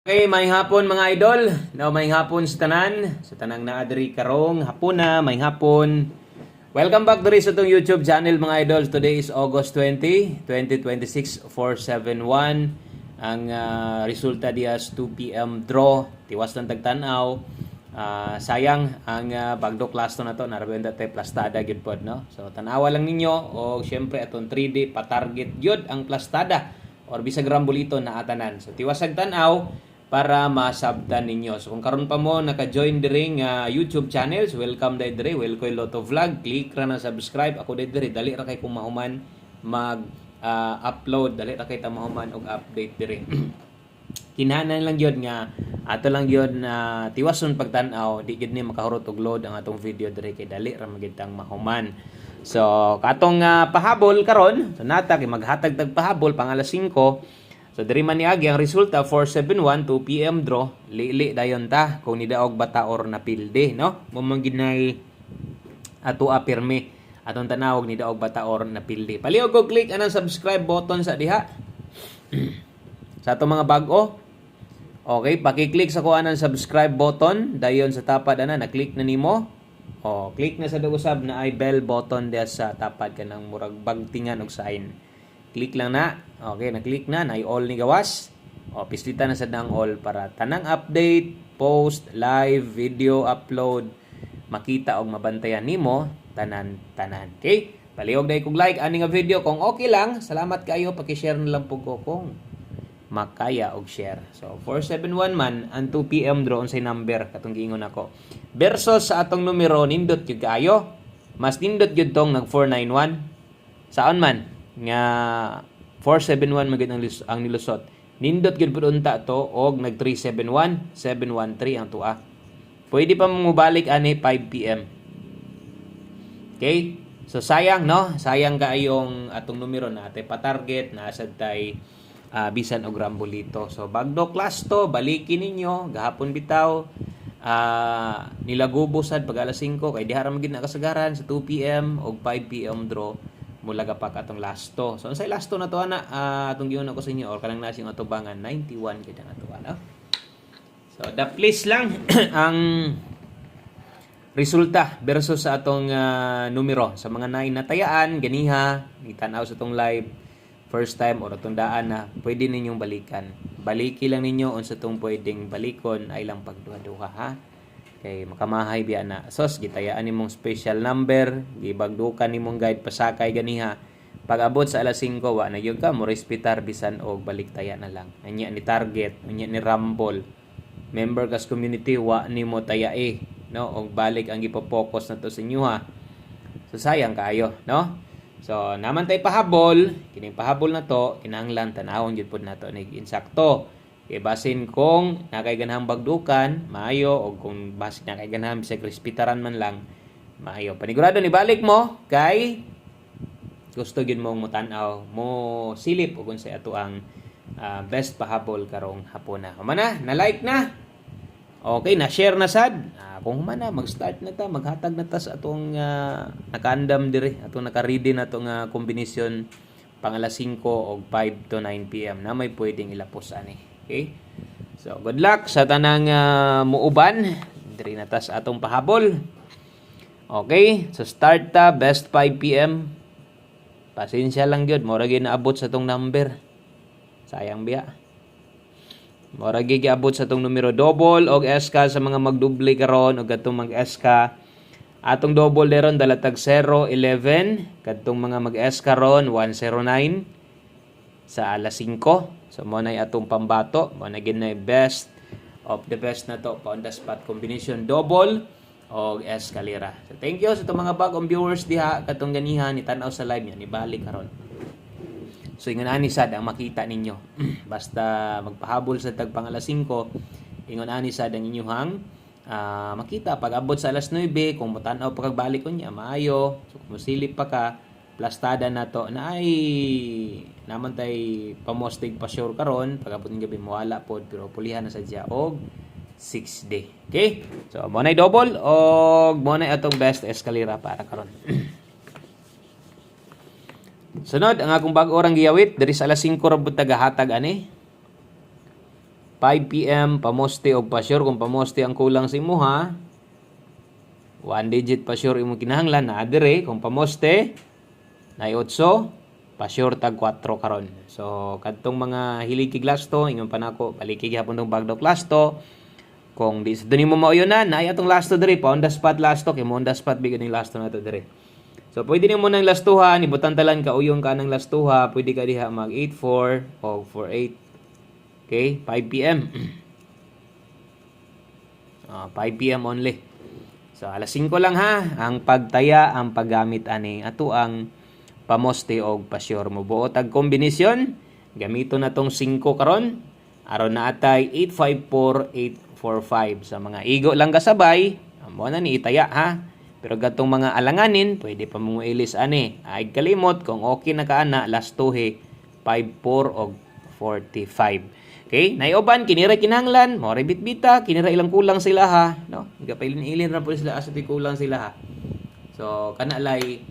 Okay, may hapon mga idol. No, may hapon sa tanan. Sa tanang na adri karong hapuna, may hapon. Welcome back diri sa itong YouTube channel mga idol. Today is August 20, 2026, 471. Ang resulta dias 2 p.m. draw. Tiwas ng tagtanaw. Sayang ang bagdok last na to. Narabenda tayo plastada gyud pod, no? So tanawa lang ninyo o syempre atong 3D pa-target gyud ang plastada or bisag rambolito na atanan. So tiwasag tanaw para masabtan ninyo. So kung karon pa mo naka-join diri nga YouTube channels, welcome dai diri, Welcoy Lotto Vlog. Click ra na subscribe. Ako diri dali ra kay kumahuman mag upload, dali ra kay ta mahuman og update diri. Kinahanglan lang gyud nga ato lang gyud na tiwason pagtan-aw, di gyud ni makahurot og load ang atong video diri kay dali ra magitang mahuman. So katong pahabol karon, so nata kay maghatag tag pahabol pang alas 5. So diri man niagi ang resulta 471 2 PM draw. Lili dayon ta kung nidaog bataor na pilde, no? Momong ginay ato apirme atong tanawag ni daog bataor na pilde. Paliog og click anang subscribe button sa diha. Sa ato mga bag-o. Okay, paki-click sa kuha ng subscribe button dayon sa tapad ana na-click na nimo. Click na sa usab na ay bell button diha sa tapad kanang murag bagtingan og sign. Click lang na. Okay, na-click na all ni gawas. Pislita na sa dang all para tanang update, post, live, video, upload makita og mabantayan nimo tanan-tanan. Okay? Paliog dai kog like ani nga video kung okay lang. Salamat kayo paki-share na lang pug ko kung makaya og share. So 471 man ang 2 PM draw unsay number katong giingon ako. Versus sa atong numero nindot gyud kaayo. Mas nindot gyud tong nag 491. Saon man nga 471 magid ang nilusot. Nindot gyud pud unta to og nag 371, 713 ang tua. Pwede pa mobalik ani 5 PM. Okay? So sayang no, sayang kaayong atong numero na ate pa-target na asad tay bisan og rambolito. So bagdo class to, balikin ninyo gahapon bitaw. Nilagubo sad pag alas 5 kay diha ra magid na kasagaran sa 2 PM og 5 PM draw mula gapak atong last to. So unsay last to na to ana atong giun ako sa inyo or kanang nasing atubangan 91 gid ang atuban, no? So the place lang ang resulta versus sa atong numero sa mga nain natayaan ganiha nitanaw sa atong live first time or atong daan na pwede ninyong balikan. Baliki lang ninyo unsa tong pwedeng balikon ay lang pagduha-duha, ha? Kay makamahay biya na. Sos gitayaan nimong special number, gibagdukan nimong guide pasakay ganiha. Pag abot sa alas 5 wa na gyud ka mo respetar bisan og baliktaya na lang. Anya ni target, anya ni rumble. Member kas community wa nimo tayae, no? Og balik ang gipo-focus na to sa inyo, ha. So sayang kaayo, no? So naman tay pahabol, kining pahabol na to kinahanglan tan-awon gyud pud nato nig insakto. Kay basin kung nakay ganahang bagdukan, maayo o kung basin nakay ganahang bisag respetaran man lang, maayo. Panigurado ni balik mo kay gusto gyud mong mutan-aw, mo silip ug unsay ato ang best pahabol karong hapuna. Humana, na-like na. Okay, na-share na sad. Kung humana mag-start na ta, maghatag na ta sa atong nakaandam diri, atong naka-ready na atong kombinasyon pang alas 5 og 5 to 9 PM na may pwedeng ilapos ani. Okay? So, good luck sa tanang muuban. Diri na ta sa atong pahabol. Okay? So, start ta best 5 PM. Pasensya lang gyud, mura gyud naabot sa tong number. Sayang biya. Mura gyud giabot sa tong numero double og SK sa mga magduble karon og katong mag-SK. Atong double deron dalatag 011, kadtong mga mag-SK ron 109 sa alas 5. So mo nay atong pambato, mo na ginay best of the best na to on the spot combination double og eskalera. So thank you sa itong mga bagong viewers diha katong ganihan ni tan-aw sa live niya ni balik karon. So ingon ani sad ang makita ninyo. Basta magpahabol sa tag pang alas 5, ingon ani sad ang inyong makita pag abot sa alas 9 kung mutan-aw pa kag balik unya maayo. So kung musilip pa ka plastada na to na ay naman tay pamostig pa sure karon pag abot ng gabi mawala pod pero pulihan na sadya og 6 day. Okay? So mo nay double og mo nay atong best eskalera para karon. Sunod ang akong bag-o orang giyawit diri sa alas 5 ra bud tagahatag ani. 5 PM pamoste og pa-sure kung pamoste ang kulang sa imo ha. 1 digit pa-sure imo kinahanglan na adire kung pamoste na 8 pa-sure tag 4 karon. So kadtong mga hiligig lasto ingon pa nako balikig hapon tong bagdok lasto. Kung di sa nimo mauyo na atong lasto dire pa on the spot lasto kay mo on the spot bigyan ning lasto nato dire. So pwede nimo nang lastuhan ibutan talan ka uyong ka nang lastuha, pwede ka diha mag 84 o 48. Okay, 5 PM. 5 PM only. So alas 5 lang ha ang pagtaya ang paggamit ani ato ang pamoste og pa-sure mo buot ag kombinasyon gamito na tong 5 karon aron na atay 854845 sa mga igo lang kasabay amo na ni itaya ha pero gatong mga alanganin pwede pa mo ilis ani ay kalimot kung okay na kaana last 2 54 og 45. Okay, naiuban kinira kinahanglan, mo ra bitbita, kinira ilang kulang sila ha, no? Gapailin-ilin ra po sila asa kulang sila ha. So kana lay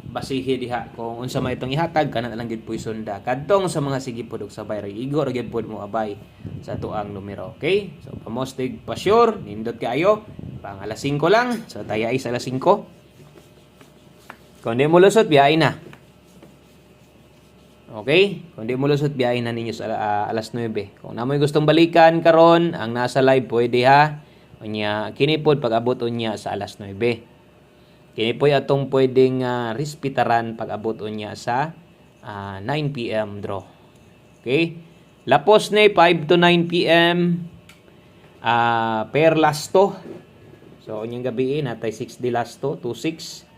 basihi diha kung unsa may itong ihatag kana lang gid puy sunda. Kadtong sa mga sige pod og sabay ra igo ra gid pod mo abay sa tuang numero. Okay? So pamostig pa sure, nindot kaayo. Pang alas 5 lang. So tayay sa alas 5. Kung di mo lusot biyahe na. Okay? Kung di mo lusot, biyahin na ninyo sa alas 9. Kung namoy gustong balikan karon ang nasa live pwede ha. Unya, kini pod pag-abot unya sa alas 9. Kini po atong pwedeng respetaran pag-abot unya sa 9 PM draw. Okay? Lapos ni 5 to 9 PM per lasto. So, unyang gabi natay 6 di lasto, 26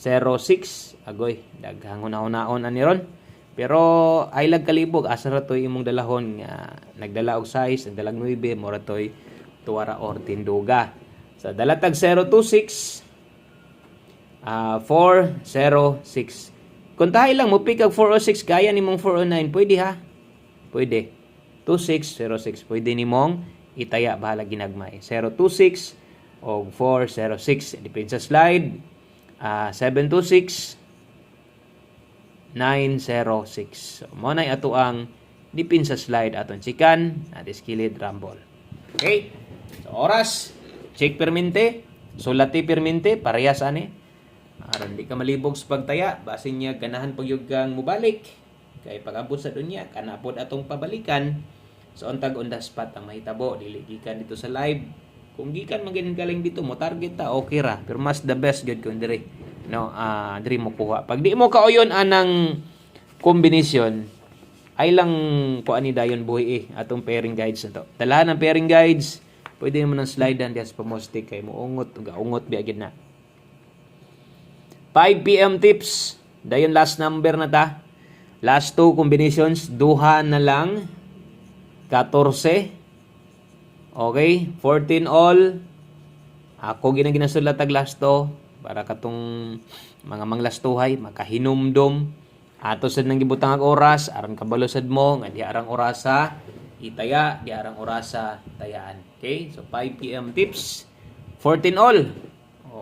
06 agoy daghang una-unaon ani ron. Pero ay lag kalibog asa ra toy imong dalahon nga nagdala og size nagdalag 9 mo ra toy tuwara or tinduga. Sa dalatag 026 406. Kung tayo lang mo pick ang 406 kaya nimong 409 pwede ha. Pwede. 2606 pwede nimong itaya bahala ginagmay. 026 o 406 depende sa slide. 726 906. So, mo na ato ang dipin sa slide aton chikan at skillet rumble. Okay? So, oras, check permente, sulati permente, parehas ani. Aron di ka malibog sa pagtaya, basin niya ganahan pag yung kang mubalik. Kay pag-abot sa dunya, kanapod atong pabalikan. So, untag on the spot ang mahitabo, dili gikan dito sa live. Kung gikan maganin galing dito mo target ta okay ra, pero mas the best gud kun dire. No, diri mo kuha. Pag di mo kauyon anang kombinasyon ay lang ko ani dayon buhi atong pairing guides na to. Dalahan ng pairing guides, pwede mo nang slide and just pamoste kay mo ungot biagid na. 5 PM tips. Dayon last number na ta. Last 2 combinations, duha na lang 14. Okay, 14 all. Ako ginasulat tag last 2 para katong mga manglastuhay makahinumdom ato sad nang gibutang ang oras aron kabalo sad mo nga di arang orasa itaya di arang orasa tayaan. Okay, so 5 PM tips, 14 all.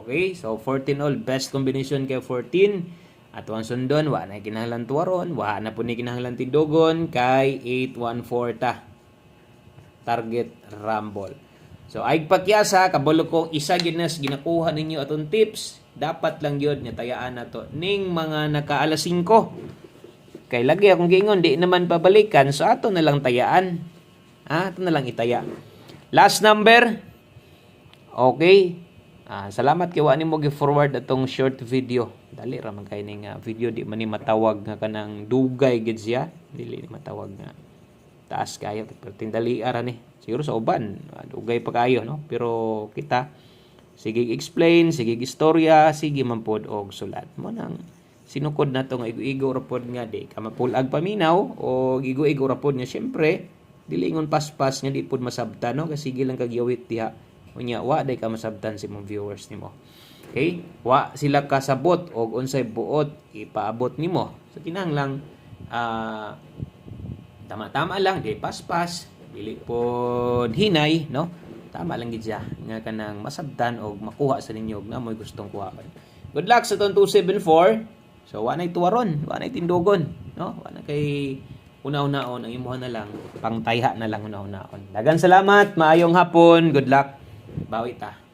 Okay, so 14 all best combination kay 14 ato ang sundon wa na kinahanglan tuwaron wa na pud ni kinahanglan tindogon kay 814 ta target rumble. So ay pakyasa kabalo kong isa ginas ginakuha ninyo atong tips dapat lang yun nga tayaan nato ning mga naka alas 5 kay lagi akong giingon di naman pabalikan so ato na lang tayaan ato na lang itaya last number. Okay, salamat kay wa nimo gi-forward atong short video dali ra man kay ning video di man ni matawag nga kanang dugay gid siya dili ni matawag nga taas kayo pero tindali ara ni siguro sa uban dugay pa kayo no pero kita sige explain sige istorya sige man pod og sulat mo nang sinukod na to nga igo-igo ra pod nga di ka mapulag paminaw o igo-igo ra pod nga syempre dilingon paspas nga di pod masabtan no kasi sige lang kag yawit diha unya wa day ka masabtan si mong viewers nimo. Okay, wa sila kasabot og unsay buot ipaabot nimo so kinahanglan tama-tama lang di paspas dili pod hinay no tama lang gid siya nga kanang masabtan og makuha sa ninyo na mo'y gustong kuhaan. Good luck sa 274. So wa nay tuwaron wa nay tindogon no wa na kay una-unaon ang imuha na lang pangtayha na lang una-unaon. Daghang salamat, maayong hapon, good luck. Bawi ta.